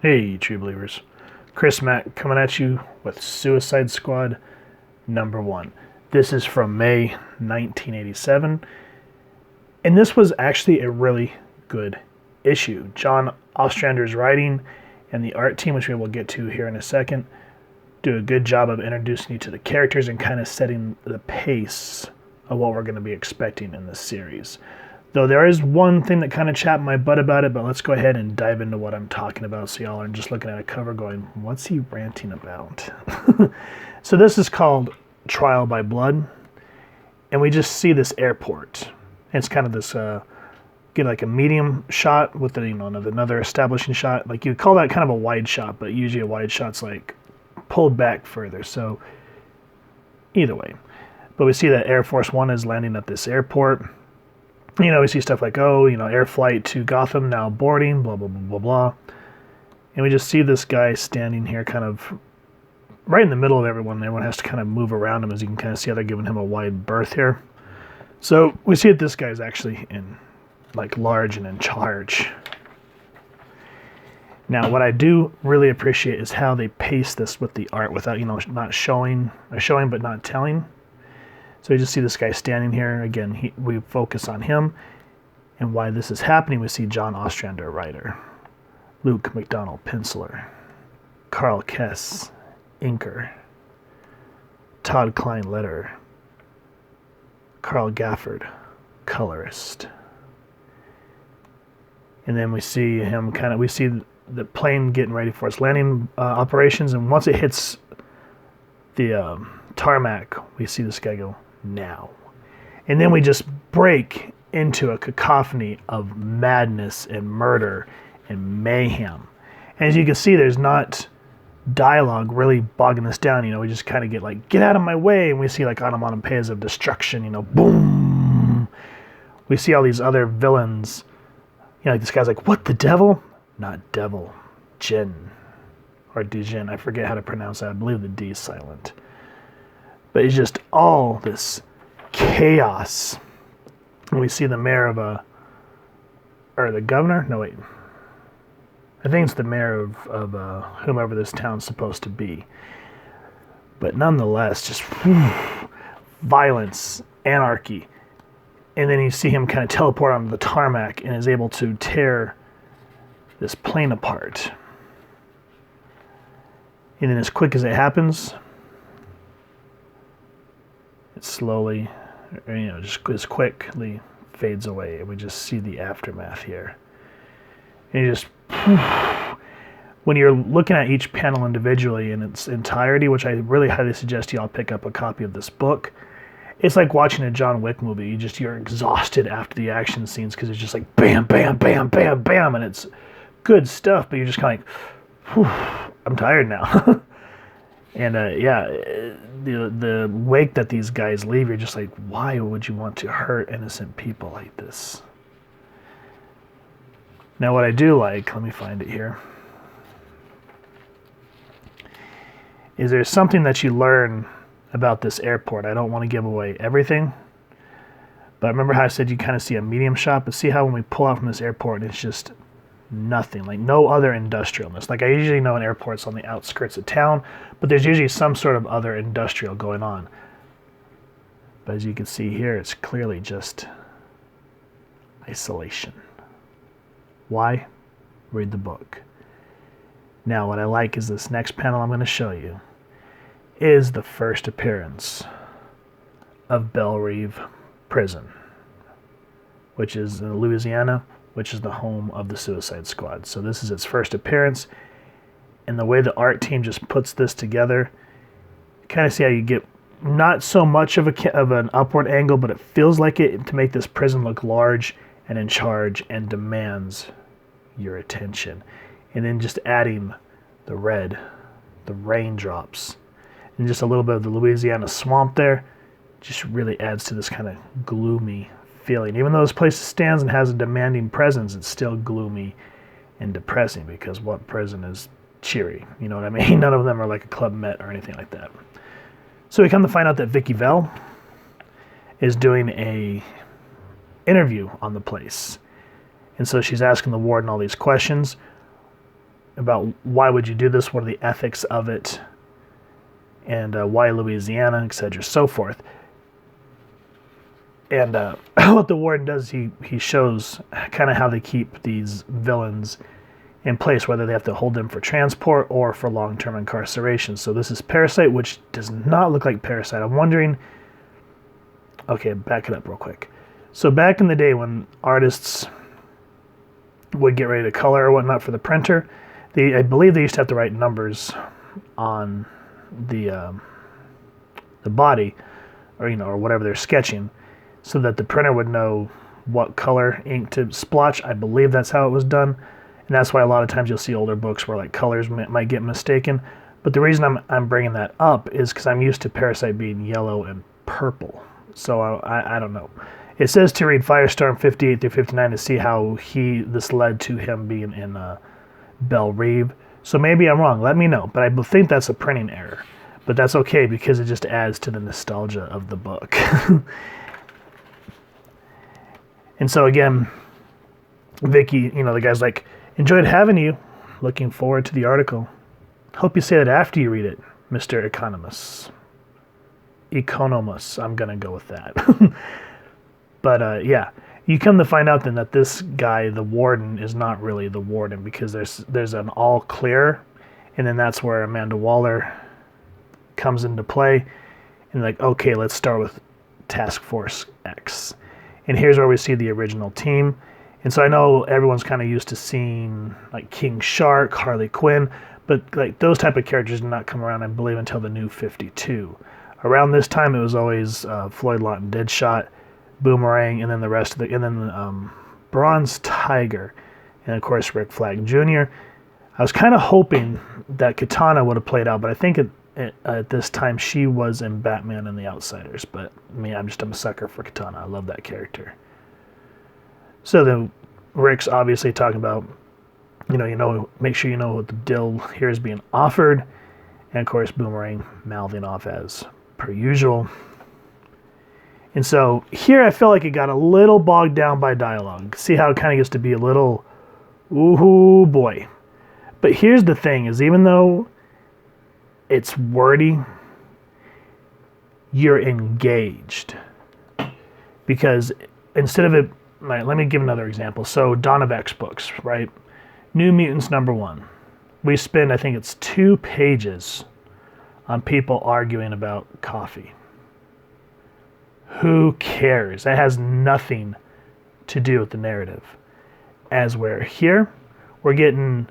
Hey, true believers. Chris Mack coming at you with Suicide Squad #1. This is from May 1987, and this was actually a really good issue. John Ostrander's writing and the art team, which we will get to here in a second, do a good job of introducing you to the characters and kind of setting the pace of what we're going to be expecting in this series. Though there is one thing that kind of chapped my butt about it, but let's go ahead and dive into what I'm talking about so y'all aren't just looking at a cover going, what's he ranting about? So this is called Trial by Blood, and we just see this airport. It's kind of this, get like a medium shot with the, another establishing shot. Like you call that kind of a wide shot, but usually a wide shot's like pulled back further. So either way. But we see that Air Force One is landing at this airport. We see stuff like, air flight to Gotham now boarding, blah, blah, blah, blah, blah. And we just see this guy standing here kind of right in the middle of everyone. Everyone has to kind of move around him, as you can kind of see how they're giving him a wide berth here. So we see that this guy is actually large and in charge. Now, what I do really appreciate is how they pace this with the art without, not showing but not telling. So you just see this guy standing here. Again, we focus on him. And why this is happening, we see John Ostrander, writer. Luke McDonald, penciler. Carl Kess, inker. Todd Klein, letterer. Carl Gafford, colorist. And then we see him we see the plane getting ready for its landing operations. And once it hits the tarmac, we see this guy go, now. And then we just break into a cacophony of madness and murder and mayhem. And as you can see, there's not dialogue really bogging this down. We just kind of get out of my way, and we see onomatopoeias of destruction, boom. We see all these other villains. This guy's like, what, the devil? Not devil, Jin. Or Dijin, I forget how to pronounce that. I believe the D is silent. But it's just all this chaos. And we see the mayor or the governor? No, wait. I think it's the mayor of whomever this town's supposed to be. But nonetheless, just violence, anarchy. And then you see him kind of teleport onto the tarmac and is able to tear this plane apart. And then as quick as it happens, slowly, just as quickly fades away, and we just see the aftermath here. And you just, when you're looking at each panel individually in its entirety, which I really highly suggest you all pick up a copy of this book, it's like watching a John Wick movie. You're exhausted after the action scenes because it's just like bam, bam, bam, bam, bam, and it's good stuff, but you're just kind of like, I'm tired now. And the wake that these guys leave, you're just like, why would you want to hurt innocent people like this? Now, what I do like, let me find it here, is there's something that you learn about this airport. I don't want to give away everything, but remember how I said you kind of see a medium shot, but see how when we pull out from this airport, it's just nothing, like no other industrialness. Like I usually know an airport's on the outskirts of town, but there's usually some sort of other industrial going on. But as you can see here, it's clearly just isolation. Why? Read the book. Now, what I like is this next panel I'm going to show you is the first appearance of Belle Reve Prison, which is in Louisiana, which is the home of the Suicide Squad. So this is its first appearance, and the way the art team just puts this together, you kind of see how you get not so much of an upward angle, but it feels like it to make this prison look large and in charge and demands your attention. And then just adding the red, the raindrops, and just a little bit of the Louisiana swamp there, just really adds to this kind of gloomy feeling. Even though this place stands and has a demanding presence, it's still gloomy and depressing, because what prison is cheery? You know what I mean? None of them are like a Club Med or anything like that. So we come to find out that Vicky Vale is doing a interview on the place. And so she's asking the warden all these questions. about why would you do this, what are the ethics of it, and why Louisiana, etc., so forth. And what the warden does, he shows kind of how they keep these villains in place, whether they have to hold them for transport or for long-term incarceration. So this is Parasite, which does not look like Parasite. I'm wondering... Okay, back it up real quick. So back in the day when artists would get ready to color or whatnot for the printer, I believe they used to have to write numbers on the body, or whatever they're sketching, so that the printer would know what color ink to splotch. I believe that's how it was done. And that's why a lot of times you'll see older books where like colors might get mistaken. But the reason I'm bringing that up is because I'm used to Parasite being yellow and purple. So I don't know. It says to read Firestorm 58 through 59 to see how this led to him being in Belle Reve. So maybe I'm wrong. Let me know. But I think that's a printing error. But that's okay because it just adds to the nostalgia of the book. And so again, Vicky, the guy's like, enjoyed having you. Looking forward to the article. Hope you say that after you read it, Mr. Economus. I'm going to go with that. But yeah, you come to find out then that this guy, the warden, is not really the warden because there's an all clear, and then that's where Amanda Waller comes into play. And like, okay, let's start with Task Force X. And here's where we see the original team. And so I know everyone's kind of used to seeing like King Shark, Harley Quinn, but like those type of characters did not come around, I believe, until the New 52. Around this time, it was always Floyd Lawton Deadshot, Boomerang, and then the rest of Bronze Tiger, and of course Rick Flag Jr. I was kind of hoping that Katana would have played out, but I think at this time she was in Batman and the Outsiders. But I mean, I'm a sucker for Katana. I love that character. So then Rick's obviously talking about, make sure you know what the deal here is being offered. And of course, Boomerang mouthing off as per usual. And so here I feel like it got a little bogged down by dialogue. See how it kind of gets to be a little, ooh boy. But here's the thing, is even though it's wordy, you're engaged. Because instead of it, let me give another example. So Dawn of X books, right? New Mutants #1. We spend, I think it's 2 pages on people arguing about coffee. Who cares? That has nothing to do with the narrative. As we're here, we're getting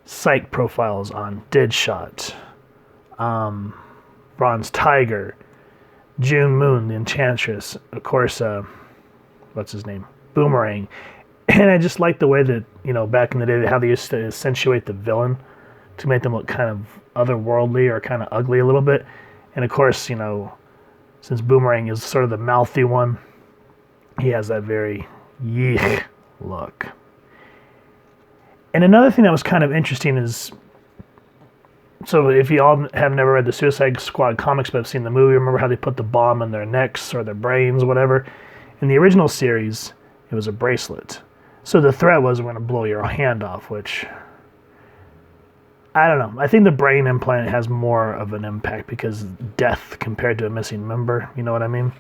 psych profiles on Deadshot, Bronze Tiger, June Moon, the Enchantress, of course, what's his name? Boomerang. And I just like the way that, back in the day, how they used to accentuate the villain to make them look kind of otherworldly or kind of ugly a little bit. And of course, since Boomerang is sort of the mouthy one, he has that very yeek look. And another thing that was kind of interesting is, so if you all have never read the Suicide Squad comics but have seen the movie, remember how they put the bomb in their necks or their brains, whatever? In the original series, it was a bracelet. So the threat was, we're going to blow your hand off, which, I don't know. I think the brain implant has more of an impact because death compared to a missing member, you know what I mean?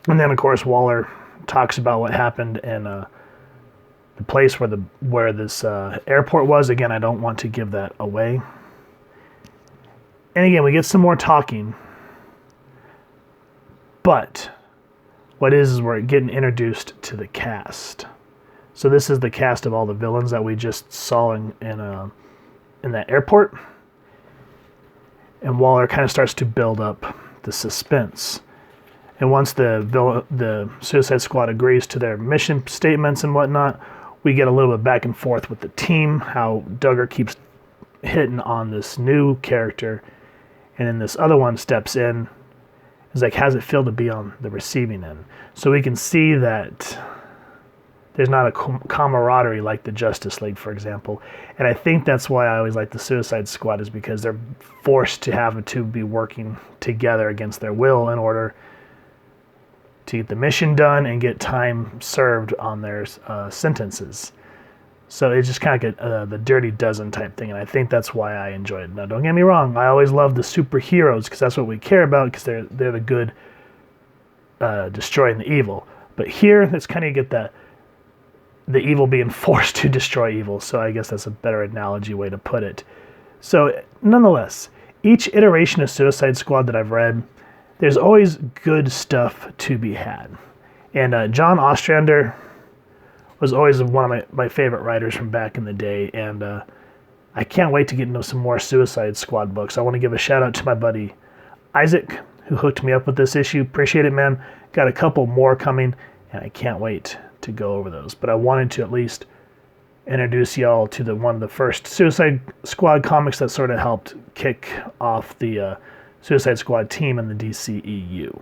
And then, of course, Waller talks about what happened in the place where this airport was. Again, I don't want to give that away. And again, we get some more talking. But what is we're getting introduced to the cast. So this is the cast of all the villains that we just saw in that airport. And Waller kind of starts to build up the suspense. And once the Suicide Squad agrees to their mission statements and whatnot, we get a little bit back and forth with the team, how Duggar keeps hitting on this new character, and then this other one steps in. It's like, how's it feel to be on the receiving end? So we can see that there's not a camaraderie like the Justice League, for example. And I think that's why I always like the Suicide Squad, is because they're forced to have to be working together against their will in order to get the mission done and get time served on their sentences. So it's just kind of like the Dirty Dozen type thing, and I think that's why I enjoy it. Now, don't get me wrong, I always love the superheroes because that's what we care about, because they're the good destroying the evil. But here, it's kind of get the evil being forced to destroy evil. So I guess that's a better analogy way to put it. So nonetheless, each iteration of Suicide Squad that I've read, there's always good stuff to be had. And John Ostrander was always one of my favorite writers from back in the day, and I can't wait to get into some more Suicide Squad books. I want to give a shout out to my buddy Isaac, who hooked me up with this issue. Appreciate it, man. Got a couple more coming, and I can't wait to go over those. But I wanted to at least introduce y'all to one of the first Suicide Squad comics that sort of helped kick off the Suicide Squad team in the DCEU.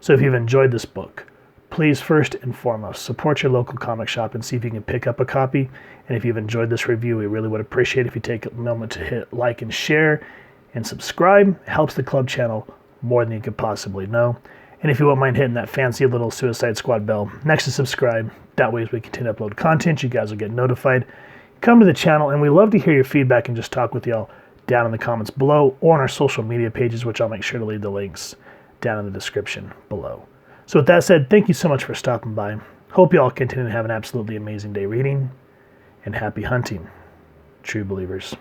So if you've enjoyed this book, please first and foremost support your local comic shop and see if you can pick up a copy. And if you've enjoyed this review, we really would appreciate if you take a moment to hit like and share and subscribe. It helps the club channel more than you could possibly know. And if you won't mind hitting that fancy little Suicide Squad bell next to subscribe, that way as we continue to upload content, you guys will get notified. Come to the channel, and we love to hear your feedback and just talk with y'all down in the comments below or on our social media pages, which I'll make sure to leave the links down in the description below. So with that said, thank you so much for stopping by. Hope you all continue to have an absolutely amazing day reading, and happy hunting, true believers.